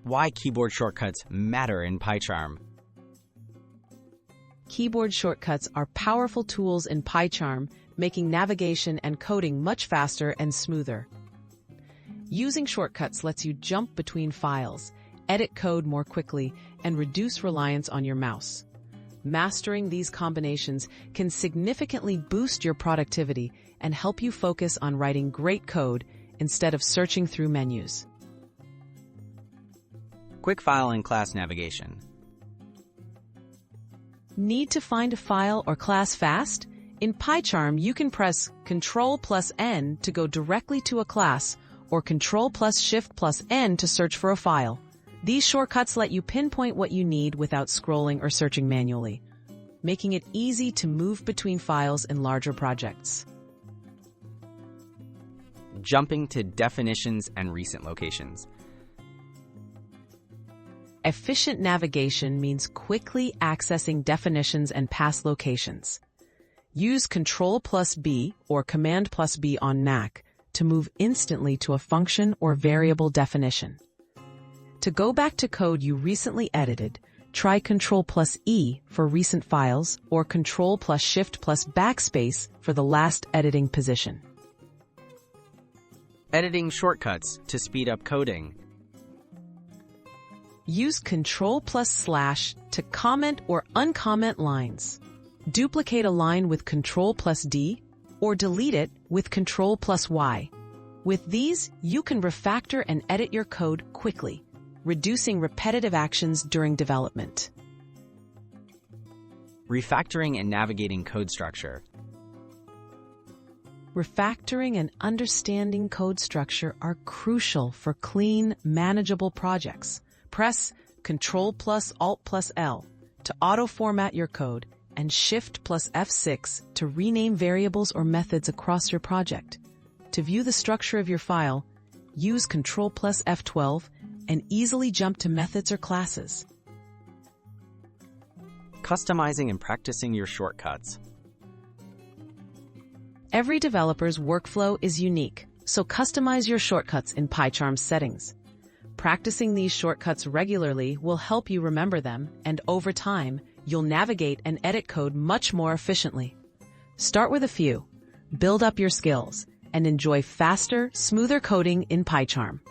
Why keyboard shortcuts matter in PyCharm. Keyboard shortcuts are powerful tools in PyCharm, making navigation and coding much faster and smoother. Using shortcuts lets you jump between files, edit code more quickly, and reduce reliance on your mouse. Mastering these combinations can significantly boost your productivity and help you focus on writing great code instead of searching through menus. Quick file and class navigation. Need to find a file or class fast? In PyCharm, you can press Ctrl+N to go directly to a class, or Ctrl+Shift+N to search for a file. These shortcuts let you pinpoint what you need without scrolling or searching manually, making it easy to move between files in larger projects. Jumping to definitions and recent locations. Efficient navigation means quickly accessing definitions and past locations. Use Ctrl+B or Command+B on Mac to move instantly to a function or variable definition. To go back to code you recently edited, try Ctrl+E for recent files or Ctrl+Shift+Backspace for the last editing position. Editing shortcuts to speed up coding. Use Ctrl+/ to comment or uncomment lines. Duplicate a line with Ctrl+D or delete it with Ctrl+Y. With these, you can refactor and edit your code quickly, reducing repetitive actions during development. Refactoring and navigating code structure. Refactoring and understanding code structure are crucial for clean, manageable projects. Press Ctrl+Alt+L to auto-format your code and Shift+F6 to rename variables or methods across your project. To view the structure of your file, use Ctrl+F12 and easily jump to methods or classes. Customizing and practicing your shortcuts. Every developer's workflow is unique, so customize your shortcuts in PyCharm's settings. Practicing these shortcuts regularly will help you remember them, and over time, you'll navigate and edit code much more efficiently. Start with a few, build up your skills, and enjoy faster, smoother coding in PyCharm.